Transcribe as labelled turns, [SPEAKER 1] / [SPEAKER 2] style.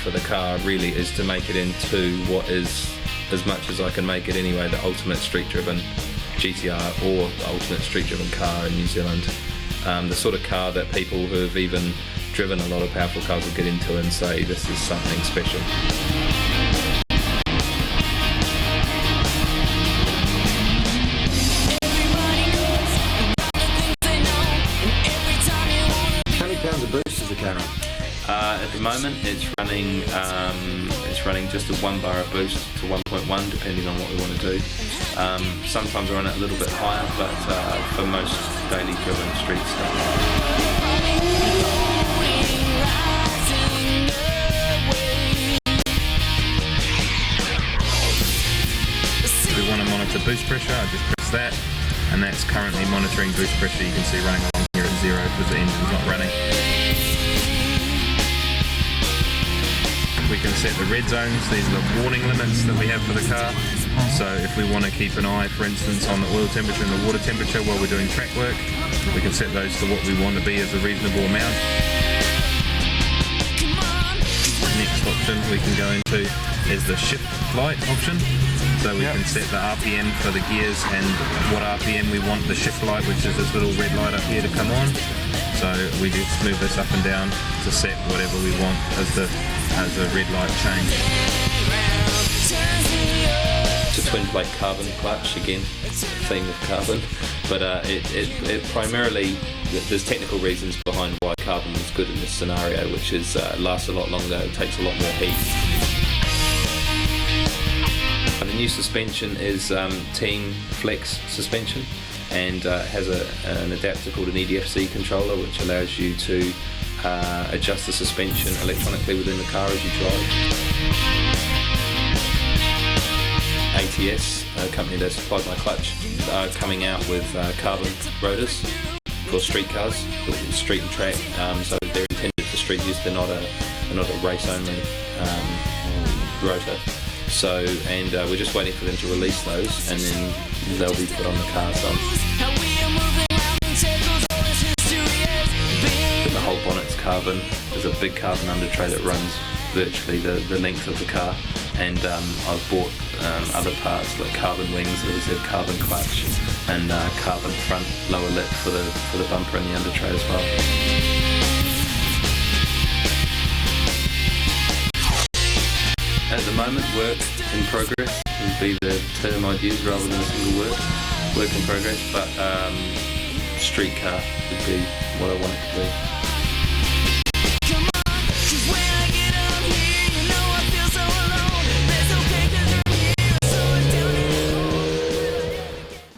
[SPEAKER 1] for the car really is to make it into what is, as much as I can make it anyway, the ultimate street-driven GTR or the ultimate street-driven car in New Zealand. The sort of car that people who have even driven a lot of powerful cars will get into and say this is something special.
[SPEAKER 2] How many pounds of boost is the car on?
[SPEAKER 1] At the moment it's running just a 1 bar of boost to 1.1 depending on what we want to do. Sometimes I run it a little bit higher, but for most daily driven street stuff.
[SPEAKER 3] We want to monitor boost pressure, I just press that, and that's currently monitoring boost pressure. You can see running along here at 0 because the engine's not running. We can set the red zones. These are the warning limits that we have for the car. So if we want to keep an eye, for instance, on the oil temperature and the water temperature while we're doing track work, we can set those to what we want to be as a reasonable amount. Next option we can go into is the shift light option. So we can set the RPM for the gears and what RPM we want the shift light, which is this little red light up here, to come on. So we just move this up and down to set whatever we want as the red light change.
[SPEAKER 1] It's a twin plate carbon clutch, again, theme of carbon, but it primarily, there's technical reasons behind why carbon is good in this scenario, which is it lasts a lot longer, it takes a lot more heat. The new suspension is Team Flex suspension, and has an adapter called an EDFC controller, which allows you to adjust the suspension electronically within the car as you drive. ATS, a company that supplies my clutch, are coming out with carbon rotors for street cars, for street and track, so they're intended for street use, they're not a race only rotor. So, and we're just waiting for them to release those, and then they'll be put on the car. So the whole bonnet's carbon. There's a big carbon under tray that runs virtually the length of the car, and I've bought other parts like carbon wings, there's a carbon clutch, and carbon front lower lip for the bumper and the under tray as well. At the moment, work in progress would be the term I'd use rather than a single word. Work in progress, but street car would be what I want it to be.